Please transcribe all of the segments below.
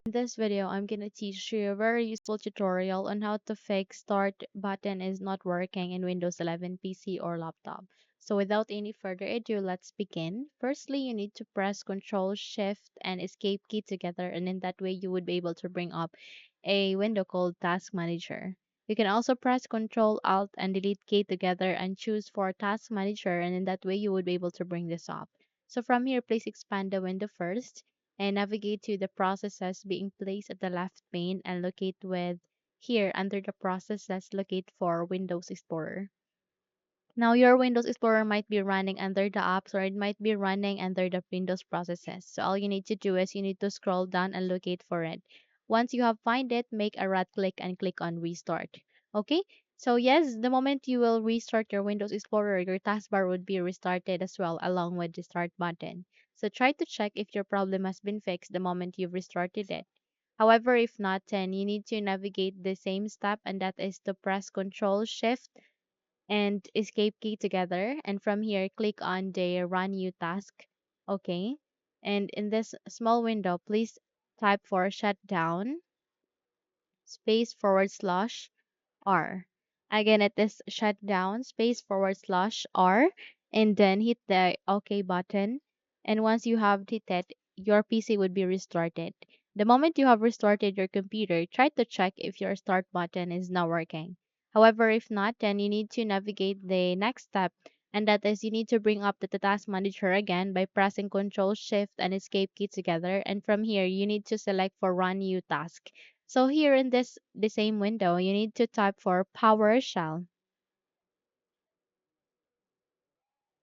In this video, I'm gonna teach you a very useful tutorial on how to fix start button is not working in Windows 11 PC or laptop. So without any further ado, let's begin. Firstly, you need to press Control Shift and Escape key together, and in that way you would be able to bring up a window called Task Manager. You can also press Control Alt and Delete key together and choose for Task Manager, and in that way you would be able to bring this up. So from here, please expand the window first and navigate to the processes being placed at the left pane and locate with here under the processes locate for Windows Explorer. Now your Windows Explorer might be running under the apps or it might be running under the Windows processes. So all you need to do is you need to scroll down and locate for it. Once you have find it, make a right click and click on restart. Okay? So yes, the moment you will restart your Windows Explorer, your taskbar would be restarted as well along with the start button. So try to check if your problem has been fixed the moment you've restarted it. However, if not, then you need to navigate the same step and that is to press Control Shift and escape key together. And from here, click on the run new task. Okay. And in this small window, please type for shutdown space forward slash R. Again, it is shutdown space forward slash R and then hit the OK button. And once you have hit it, your PC would be restarted. The moment you have restarted your computer, try to check if your start button is now working. However, if not, then you need to navigate the next step, and that is you need to bring up the task manager again by pressing Control Shift and Escape key together. And from here, you need to select for Run New Task. So here in the same window, you need to type for PowerShell.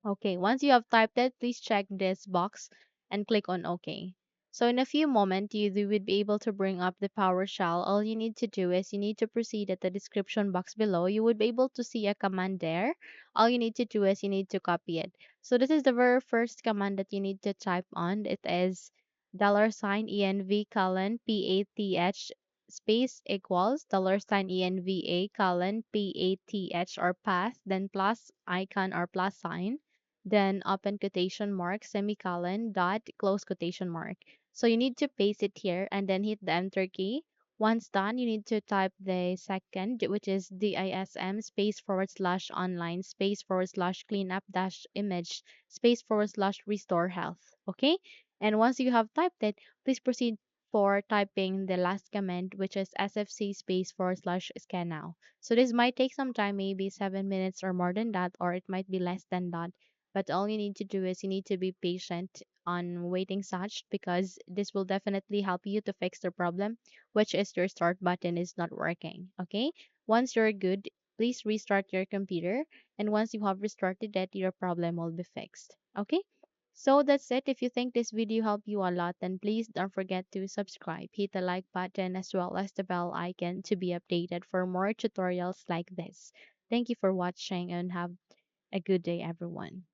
Okay, once you have typed it, please check this box and click on OK. So in a few moments, you would be able to bring up the PowerShell. All you need to do is you need to proceed at the description box below. You would be able to see a command there. All you need to do is you need to copy it. So this is the very first command that you need to type on. It is $env colon path space equals $enva colon path or path, then plus icon or plus sign, then open quotation mark, semicolon, dot, close quotation mark. So you need to paste it here and then hit the enter key. Once done, you need to type the second, which is DISM space forward slash online space forward slash cleanup dash image space forward slash restore health. Okay? And once you have typed it, please proceed for typing the last command, which is sfc space forward slash scannow. So this might take some time, maybe 7 minutes or more than that, or it might be less than that. But all you need to do is you need to be patient on waiting such because this will definitely help you to fix the problem, which is your start button is not working. Okay? Once you're good, please restart your computer. And once you have restarted it, your problem will be fixed. Okay? So that's it. If you think this video helped you a lot, then please don't forget to subscribe, hit the like button as well as the bell icon to be updated for more tutorials like this. Thank you for watching and have a good day, everyone.